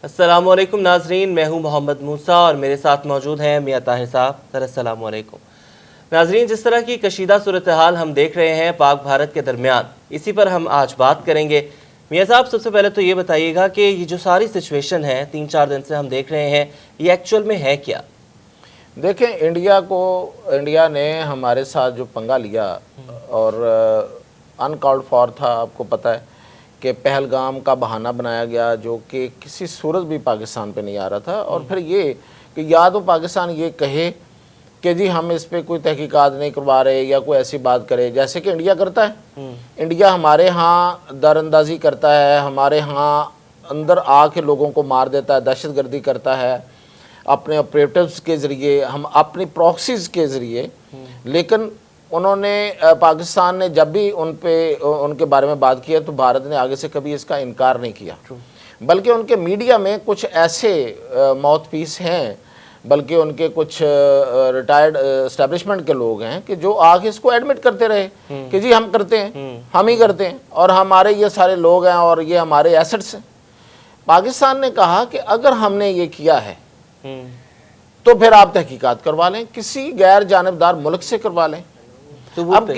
السلام علیکم ناظرین، میں ہوں محمد موسیٰ اور میرے ساتھ موجود ہیں میاں طاہر صاحب. سر السلام علیکم. ناظرین، جس طرح کی کشیدہ صورتحال ہم دیکھ رہے ہیں پاک بھارت کے درمیان، اسی پر ہم آج بات کریں گے. میاں صاحب، سب سے پہلے تو یہ بتائیے گا کہ یہ جو ساری سچویشن ہے 3-4 دن سے ہم دیکھ رہے ہیں، یہ ایکچول میں ہے کیا؟ دیکھیں، انڈیا نے ہمارے ساتھ جو پنگا لیا اور انکالڈ فار تھا. آپ کو پتہ ہے کہ پہلگام کا بہانہ بنایا گیا جو کہ کسی صورت بھی پاکستان پہ نہیں آ رہا تھا. اور پھر یہ کہ یا تو پاکستان یہ کہے کہ جی ہم اس پہ کوئی تحقیقات نہیں کروا رہے یا کوئی ایسی بات کرے جیسے کہ انڈیا کرتا ہے. انڈیا ہمارے ہاں در اندازی کرتا ہے، ہمارے ہاں اندر آ کے لوگوں کو مار دیتا ہے، دہشت گردی کرتا ہے اپنے آپریٹوز کے ذریعے، ہم اپنی پراکسیز کے ذریعے. لیکن انہوں نے پاکستان نے جب بھی ان کے بارے میں بات کیا تو بھارت نے آگے سے کبھی اس کا انکار نہیں کیا. بلکہ ان کے میڈیا میں کچھ ایسے ماؤتھ پیس ہیں، بلکہ ان کے کچھ ریٹائرڈ اسٹیبلشمنٹ کے لوگ ہیں کہ جو آگے اس کو ایڈمٹ کرتے رہے کہ جی ہم کرتے ہیں، ہم ہی کرتے ہیں اور ہمارے یہ سارے لوگ ہیں اور یہ ہمارے ایسٹس ہیں. پاکستان نے کہا کہ اگر ہم نے یہ کیا ہے تو پھر آپ تحقیقات کروا لیں، کسی غیر جانبدار ملک سے کروا لیں. اب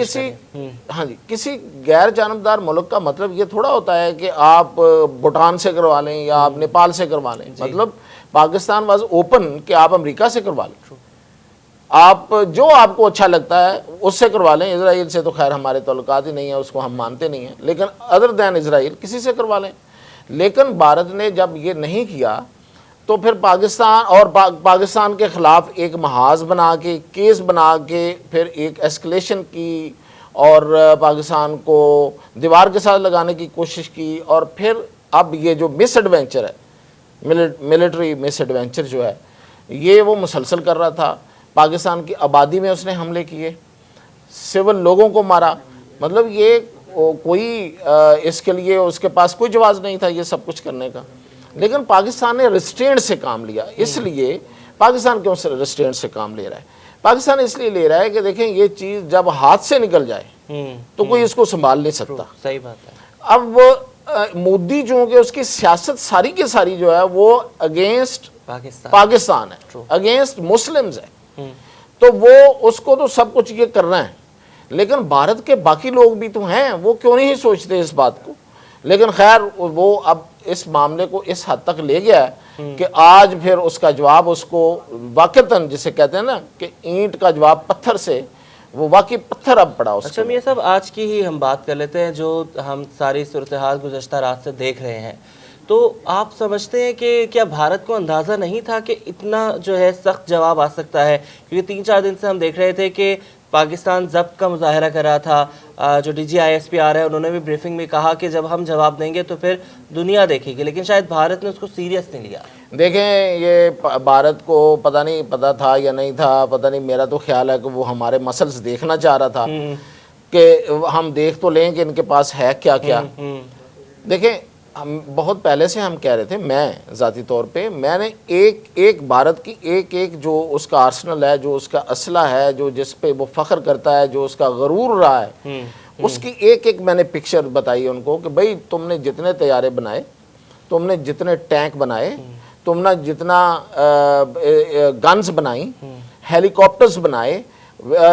کسی غیر جانبدار ملک کا مطلب یہ تھوڑا ہوتا ہے کہ آپ بھوٹان سے کروا لیں یا آپ نیپال سے کروا لیں. مطلب پاکستان واز اوپن کہ آپ امریکہ سے کروا لیں، آپ جو آپ کو اچھا لگتا ہے اس سے کروا لیں. اسرائیل سے تو خیر ہمارے تعلقات ہی نہیں ہیں، اس کو ہم مانتے نہیں ہیں، لیکن ادر دین اسرائیل کسی سے کروا لیں. لیکن بھارت نے جب یہ نہیں کیا تو پھر پاکستان کے خلاف ایک محاذ بنا کے، کیس بنا کے پھر ایک ایسکلیشن کی اور پاکستان کو دیوار کے ساتھ لگانے کی کوشش کی. اور پھر اب یہ جو مس ایڈوینچر ہے، ملٹری مس ایڈوینچر جو ہے، یہ وہ مسلسل کر رہا تھا. پاکستان کی آبادی میں اس نے حملے کیے، سول لوگوں کو مارا. مطلب یہ کوئی اس کے لیے اس کے پاس کوئی جواز نہیں تھا یہ سب کچھ کرنے کا. لیکن پاکستان نے ریسٹرینٹ سے کام لیا. اس لیے پاکستان کیوں ریسٹرینٹ سے کام لے رہا ہے؟ پاکستان اس لیے لے رہا ہے کہ دیکھیں یہ چیز جب ہاتھ سے نکل جائے تو کوئی اس کو سنبھال نہیں سکتا. صحیح بات ہے. اب مودی چونکہ اس کی سیاست ساری کی ساری جو ہے وہ اگینسٹ پاکستان ہے، اگینسٹ مسلمز ہے، تو وہ اس کو تو سب کچھ یہ کرنا ہے. لیکن بھارت کے باقی لوگ بھی تو ہیں، وہ کیوں نہیں سوچتے اس بات کو. لیکن خیر وہ اب اس معاملے کو اس حد تک لے گیا ہے کہ آج پھر اس کا جواب اس کو واقعتاً جسے کہتے ہیں نا کہ اینٹ کا جواب پتھر سے، وہ واقعی پتھر اب پڑا اس کو. اچھا میاں صاحب، آج کی ہی ہم بات کر لیتے ہیں جو ہم ساری صورتحال گزشتہ رات سے دیکھ رہے ہیں. تو آپ سمجھتے ہیں کہ کیا بھارت کو اندازہ نہیں تھا کہ اتنا جو ہے سخت جواب آ سکتا ہے؟ کیونکہ 3-4 دن سے ہم دیکھ رہے تھے کہ پاکستان ضبط کا مظاہرہ کر رہا تھا. جو D G I S P آ رہے ہیں انہوں نے بھی بریفنگ میں کہا کہ جب ہم جواب دیں گے تو پھر دنیا دیکھے گی، لیکن شاید بھارت نے اس کو سیریس نہیں لیا. دیکھیں، یہ بھارت کو پتہ تھا یا نہیں تھا، پتہ نہیں. میرا تو خیال ہے کہ وہ ہمارے مسلز دیکھنا چاہ رہا تھا کہ ہم دیکھ تو لیں کہ ان کے پاس ہے کیا کیا. دیکھیں، ہم بہت پہلے سے ہم کہہ رہے تھے، میں ذاتی طور پہ میں نے ایک بھارت کی ایک جو اس کا آرسنل ہے، جو اس کا اسلحہ ہے، جو جس پہ وہ فخر کرتا ہے، جو اس کا غرور رہا ہے، اس کی ایک میں نے پکچر بتائی ان کو کہ بھئی تم نے جتنے طیارے بنائے، تم نے جتنے ٹینک بنائے، تم نے جتنا گنز بنائی، ہیلی کاپٹرز بنائے،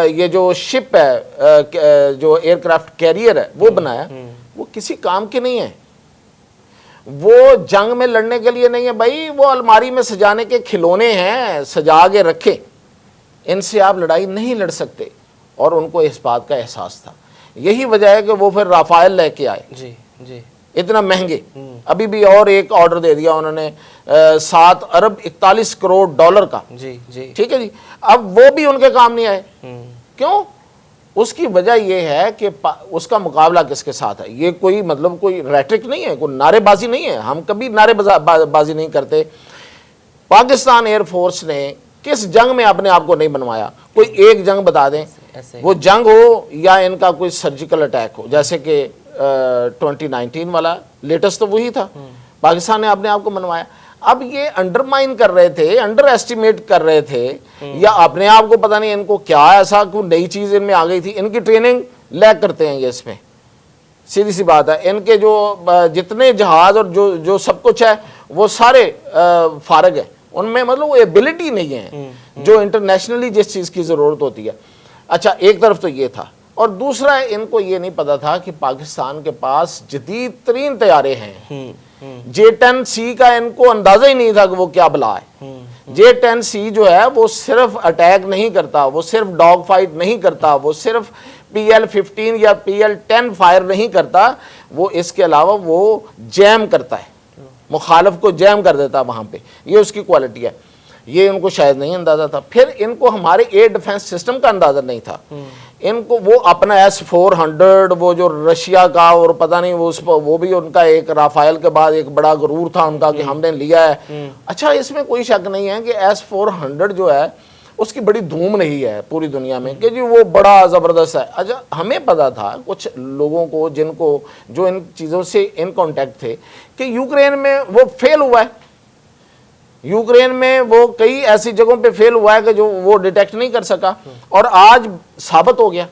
یہ جو شپ ہے، جو ایئر کرافٹ کیریئر ہے وہ بنایا، وہ کسی کام کے نہیں ہے. وہ جنگ میں لڑنے کے لیے نہیں ہے بھائی، وہ الماری میں سجانے کے کھلونے ہیں، سجا کے رکھے. ان سے آپ لڑائی نہیں لڑ سکتے. اور ان کو اس بات کا احساس تھا. یہی وجہ ہے کہ وہ پھر رافائل لے کے آئے، جی اتنا مہنگے. ابھی بھی اور ایک آرڈر دے دیا انہوں نے 7 ارب 41 کروڑ ڈالر کا. ٹھیک ہے جی. اب وہ بھی ان کے کام نہیں آئے. کیوں؟ اس کی وجہ یہ ہے کہ اس کا مقابلہ کس کے ساتھ ہے. یہ کوئی مطلب کوئی ریٹرک نہیں ہے، کوئی نعرے بازی نہیں ہے. ہم کبھی نعرے بازی نہیں کرتے. پاکستان ایئر فورس نے کس جنگ میں اپنے آپ کو نہیں بنوایا؟ کوئی ایک جنگ بتا دیں، وہ جنگ ہو یا ان کا کوئی سرجیکل اٹیک ہو، جیسے کہ 2019 والا لیٹسٹ تو وہی تھا. پاکستان نے اپنے آپ کو بنوایا. اب یہ انڈرمائن کر رہے تھے، انڈر ایسٹیمیٹ کر رہے تھے، یا اپنے آپ کو پتہ نہیں ان کو کیا ایسا کوئی نئی چیز ان میں آ گئی تھی. ان کی ٹریننگ لیک کرتے ہیں یہ اس میں. سیدھی سی بات ہے. ان کے جو جتنے جہاز اور جو سب کچھ ہے وہ سارے فارغ ہیں، ان میں مطلب وہ ایبلٹی نہیں ہے جو انٹرنیشنلی جس چیز کی ضرورت ہوتی ہے۔ اچھا ایک طرف تو یہ تھا، اور دوسرا ان کو یہ نہیں پتا تھا کہ پاکستان کے پاس جدید ترین طیارے ہیں۔ J-10C کا ان کو اندازہ ہی نہیں تھا کہ وہ کیا بلا ہے۔ J-10C جو ہے وہ صرف اٹیک نہیں کرتا، وہ صرف ڈاگ فائٹ نہیں کرتا، وہ صرف PL-15 یا PL-10 فائر نہیں کرتا، وہ اس کے علاوہ وہ جیم کرتا ہے، مخالف کو جیم کر دیتا وہاں پہ، یہ اس کی کوالٹی ہے۔ یہ ان کو شاید نہیں اندازہ تھا۔ پھر ان کو ہمارے ایئر ڈیفنس سسٹم کا اندازہ نہیں تھا۔ ان کو وہ اپنا S-400 وہ جو رشیا کا، اور پتہ نہیں وہ بھی ان کا ایک رافائل کے بعد ایک بڑا غرور تھا ان کا کہ ہم نے لیا ہے۔ اچھا اس میں کوئی شک نہیں ہے کہ S-400 جو ہے اس کی بڑی دھوم نہیں ہے پوری دنیا میں کہ جی وہ بڑا زبردست ہے۔ اچھا ہمیں پتا تھا کچھ لوگوں کو جو ان چیزوں سے ان کانٹیکٹ تھے کہ یوکرین میں وہ فیل ہوا ہے، یوکرین میں وہ کئی ایسی جگہوں پہ فیل ہوا ہے کہ جو وہ ڈیٹیکٹ نہیں کر سکا، اور آج ثابت ہو گیا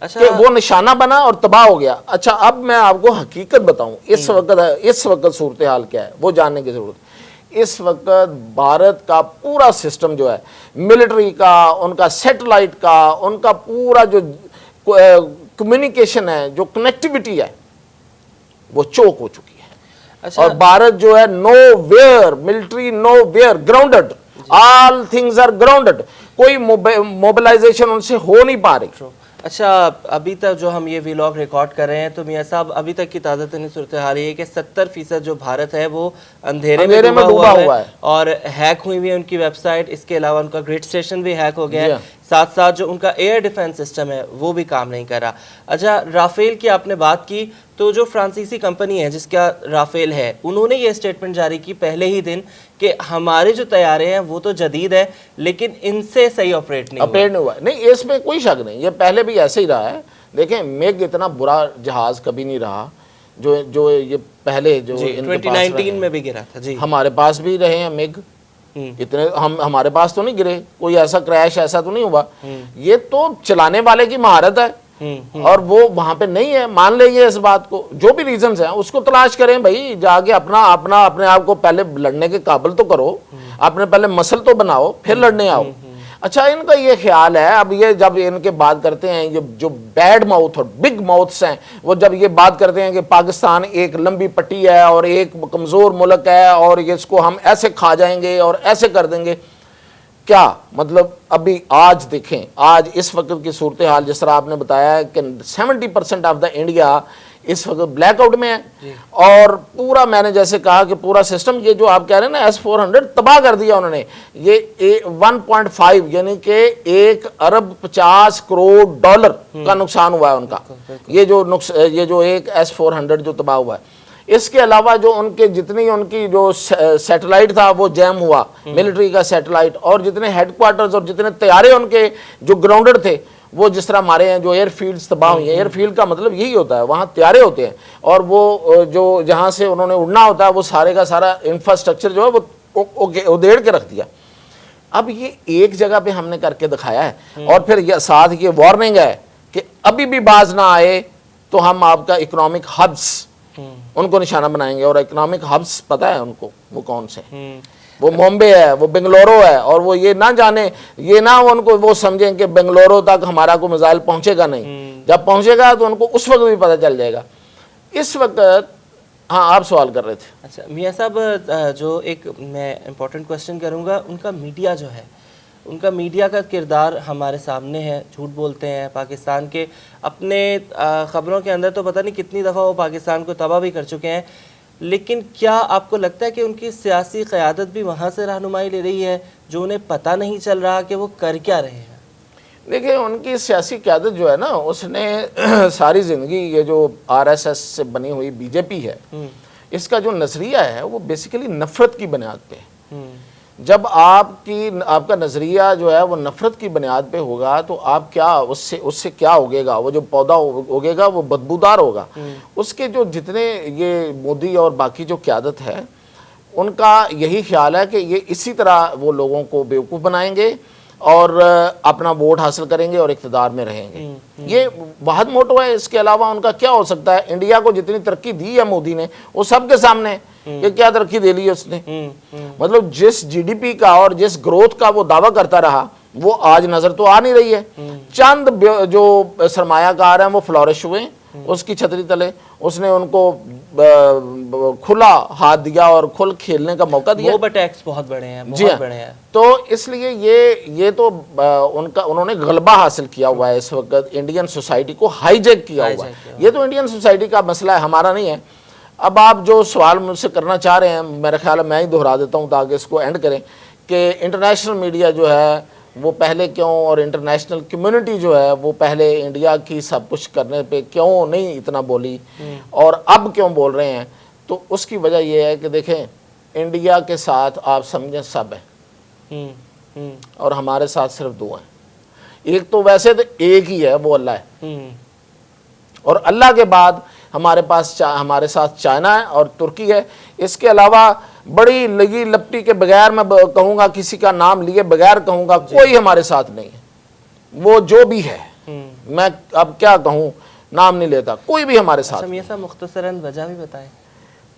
کہ وہ نشانہ بنا اور تباہ ہو گیا۔ اچھا اب میں آپ کو حقیقت بتاؤں اس وقت صورتحال کیا ہے وہ جاننے کی ضرورت ہے۔ اس وقت بھارت کا پورا سسٹم جو ہے ملٹری کا، ان کا سیٹلائٹ کا، ان کا پورا جو کمیونیکیشن ہے، جو کنیکٹیوٹی ہے، وہ چوک ہو چکی ہے۔ اور بھارت جو ہے nowhere military, nowhere grounded, all things are grounded, کوئی موبلائزیشن ان سے ہو نہیں پا رہی۔ اچھا ابھی تک جو ہم یہ ویلاگ ریکارڈ کر رہے ہیں تو میاں صاحب ابھی تک کی تازہ ترین صورتحال یہ ہے کہ 70% جو بھارت ہے وہ اندھیرے میں ڈوبا ہوا ہے، اور ہیک ہوئی ہوئی ہے ان کی ویب سائٹ، اس کے علاوہ ان کا گریڈ اسٹیشن بھی ہیک ہو گیا ہے، ساتھ ساتھ جو ان کا ایئر ڈیفنس سسٹم ہے وہ بھی کام نہیں کر رہا۔ اچھا رافیل کی آپ نے بات کی تو جو فرانسیسی کمپنی ہے جس کا رافیل ہے، انہوں نے یہ اسٹیٹمنٹ جاری کی پہلے ہی دن کہ ہمارے جو طیارے ہیں وہ تو جدید ہیں لیکن ان سے صحیح آپریٹ نہیں ہوا۔ نہیں اس میں کوئی شک نہیں، یہ پہلے بھی ایسے ہی رہا ہے۔ دیکھیں میگ اتنا برا جہاز کبھی نہیں رہا جو یہ پہلے جو 2019 میں بھی گرا تھا۔ جی ہمارے پاس بھی رہے ہیں میگ، اتنے ہمارے پاس تو نہیں گرے، کوئی ایسا کریش ایسا تو نہیں ہوا۔ یہ تو چلانے والے کی مہارت ہے، اور وہ وہاں پہ نہیں ہے، مان لیں اس بات کو، جو بھی ریزنز ہیں اس کو تلاش کریں بھائی، جا کے اپنے آپ کو پہلے لڑنے کے قابل تو کرو، اپنے پہلے مسل تو بناؤ پھر لڑنے آؤ۔ اچھا ان کا یہ خیال ہے، اب یہ جب ان کے بات کرتے ہیں جو بیڈ ماؤتھ اور بگ ماؤتھس ہیں، وہ جب یہ بات کرتے ہیں کہ پاکستان ایک لمبی پٹی ہے اور ایک کمزور ملک ہے اور اس کو ہم ایسے کھا جائیں گے اور ایسے کر دیں گے، کیا مطلب؟ ابھی آج دیکھیں، آج اس وقت کی صورتحال جس طرح آپ نے بتایا ہے کہ 70% آف دا انڈیا اس وقت بلیک آؤٹ میں ہے، اور پورا میں نے جیسے کہا کہ پورا سسٹم یہ جو آپ کہہ رہے ہیں نا S-400 تباہ کر دیا انہوں نے۔ یہ 1.5 یعنی کہ 1.50 ارب کا نقصان ہوا ہے ان کا، یہ جو ایک S-400 جو تباہ ہوا ہے۔ اس کے علاوہ جو ان کے جتنی ان کی جو سیٹلائٹ تھا وہ جیم ہوا، ملٹری کا سیٹلائٹ، اور جتنے ہیڈ کوارٹرز اور جتنے طیارے ان کے جو گراؤنڈڈ تھے وہ جس طرح ہمارے ہیں جو ایئر فیلڈز تباہ ہوئی ہیں۔ ایئر فیلڈ کا مطلب یہی ہوتا ہے، وہاں طیارے ہوتے ہیں اور وہ جو جہاں سے انہوں نے اڑنا ہوتا ہے وہ سارے کا سارا انفراسٹرکچر جو ہے وہ ادھیڑ کے رکھ دیا۔ اب یہ ایک جگہ پہ ہم نے کر کے دکھایا ہے، اور پھر ساتھ یہ وارننگ ہے کہ ابھی بھی باز نہ آئے تو ہم آپ کا اکنامک ہبس ان کو نشانہ بنائیں گے۔ اور اکنامک ہبس پتہ ہے ان کو وہ کون سے؟ وہ ممبئی ہے، وہ بنگلورو ہے، اور وہ یہ نہ جانے، یہ نہ ان کو وہ سمجھیں کہ بنگلورو تک ہمارا کوئی میزائل پہنچے گا نہیں، جب پہنچے گا تو ان کو اس وقت بھی پتہ چل جائے گا۔ اس وقت ہاں آپ سوال کر رہے تھے۔ اچھا میاں صاحب جو ایک میں امپورٹنٹ کوسچن کروں گا، ان کا میڈیا جو ہے، ان کا میڈیا کا کردار ہمارے سامنے ہے، جھوٹ بولتے ہیں پاکستان کے، اپنے خبروں کے اندر تو پتہ نہیں کتنی دفعہ وہ پاکستان کو تباہ بھی کر چکے ہیں، لیکن کیا آپ کو لگتا ہے کہ ان کی سیاسی قیادت بھی وہاں سے رہنمائی لے رہی ہے جو انہیں پتہ نہیں چل رہا کہ وہ کر کیا رہے ہیں؟ دیکھیں ان کی سیاسی قیادت جو ہے نا، اس نے ساری زندگی یہ جو RSS سے بنی ہوئی BJP ہے، اس کا جو نظریہ ہے وہ بیسیکلی نفرت کی بنیاد پہ ہے۔ جب آپ کا نظریہ جو ہے وہ نفرت کی بنیاد پہ ہوگا تو آپ کیا اس سے کیا ہوگے گا؟ وہ جو پودا ہوگے گا وہ بدبودار ہوگا۔ اس کے جو جتنے یہ مودی اور باقی جو قیادت ہے ان کا یہی خیال ہے کہ یہ اسی طرح وہ لوگوں کو بیوقوف بنائیں گے اور اپنا ووٹ حاصل کریں گے اور اقتدار میں رہیں گے. یہ بہت موٹو ہے. اس کے علاوہ ان کا کیا ہو سکتا ہے؟ انڈیا کو جتنی ترقی دی ہے مودی نے وہ سب کے سامنے ہے کہ کیا ترقی دے لی ہے اس نے. مطلب جس جی ڈی پی کا اور جس گروتھ کا وہ دعویٰ کرتا رہا وہ آج نظر تو آ نہیں رہی ہے. چند جو سرمایہ کار ہیں وہ فلورش ہوئے اس کی چھتری تلے. اس نے ان کو کھلا ہاتھ دیا اور کھل کھیلنے کا موقع دیا. وہ ٹیکس بہت بڑے ہیں، جی بہت بڑے ہیں. تو اس لیے یہ تو انہوں نے غلبہ حاصل کیا ہوا ہے اس وقت. انڈین سوسائٹی کو ہائی جیک کیا ہوا ہے. یہ تو انڈین سوسائٹی کا مسئلہ ہے، ہمارا نہیں ہے. اب آپ جو سوال مجھ سے کرنا چاہ رہے ہیں میرا خیال ہے میں ہی دہرا دیتا ہوں تاکہ اس کو اینڈ کریں کہ انٹرنیشنل میڈیا جو ہے وہ پہلے کیوں، اور انٹرنیشنل کمیونٹی جو ہے وہ پہلے انڈیا کی سب کچھ کرنے پہ کیوں نہیں اتنا بولی اور اب کیوں بول رہے ہیں. تو اس کی وجہ یہ ہے کہ دیکھیں انڈیا کے ساتھ آپ سمجھیں سب ہیں اور ہمارے ساتھ صرف دو ہیں. ایک تو ویسے تو ایک ہی ہے، وہ اللہ ہے. اور اللہ کے بعد ہمارے ساتھ چائنا ہے اور ترکی ہے. اس کے علاوہ بڑی لگی لپٹی کے بغیر میں کہوں گا، کسی کا نام لیے بغیر کہوں گا، کوئی ہمارے ساتھ نہیں ہے. وہ جو بھی ہے میں اب کیا کہوں، نام نہیں لیتا، کوئی بھی ہمارے ساتھ نہیں. ایسا مختصراً وجہ بھی بتائیں.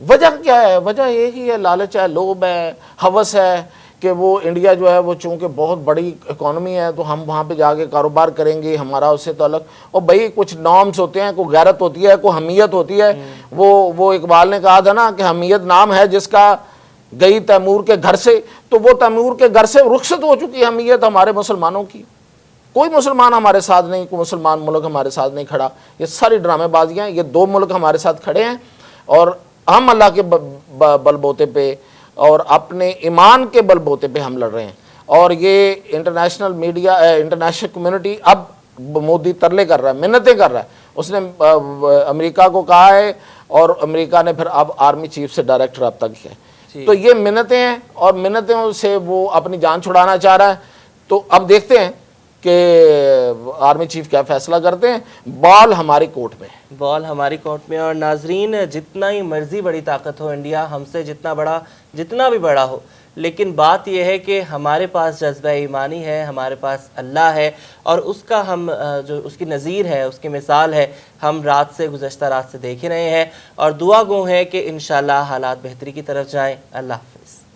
وجہ کیا ہے؟ وجہ ایک ہی ہے، لالچ ہے، لوبھ ہے، ہوس ہے کہ وہ انڈیا جو ہے وہ چونکہ بہت بڑی اکانومی ہے تو ہم وہاں پہ جا کے کاروبار کریں گے، ہمارا اس سے تعلق. اور بھائی کچھ نارمز ہوتے ہیں، کوئی غیرت ہوتی ہے، کوئی حمیت ہوتی ہے. وہ اقبال نے کہا تھا نا کہ حمیت نام ہے جس کا گئی تیمور کے گھر سے. تو وہ تیمور کے گھر سے رخصت ہو چکی ہے حمیت ہمارے مسلمانوں کی. کوئی مسلمان ہمارے ساتھ نہیں، کوئی مسلمان ملک ہمارے ساتھ نہیں کھڑا. یہ ساری ڈرامے بازیاں ہیں. یہ دو ملک ہمارے ساتھ کھڑے ہیں اور ہم اللہ کے بل بوتے پہ اور اپنے ایمان کے بل بوتے پہ ہم لڑ رہے ہیں. اور یہ انٹرنیشنل میڈیا، انٹرنیشنل کمیونٹی اب مودی ترلے کر رہا ہے، منتیں کر رہا ہے. اس نے امریکہ کو کہا ہے اور امریکہ نے پھر اب آرمی چیف سے ڈائریکٹ رابطہ کیا ہے. تو یہ منتیں ہیں اور منتوں سے وہ اپنی جان چھڑانا چاہ رہا ہے. تو اب دیکھتے ہیں کہ آرمی چیف کیا فیصلہ کرتے ہیں. بال ہماری کورٹ میں ہے، بال ہماری کورٹ میں. اور ناظرین، جتنا ہی مرضی بڑی طاقت ہو انڈیا، ہم سے جتنا بھی بڑا ہو، لیکن بات یہ ہے کہ ہمارے پاس جذبہ ایمانی ہے، ہمارے پاس اللہ ہے اور اس کا ہم جو اس کی نظیر ہے، اس کی مثال ہے، ہم گزشتہ رات سے دیکھ رہے ہیں. اور دعا گو ہے کہ انشاءاللہ حالات بہتری کی طرف جائیں. اللہ حافظ.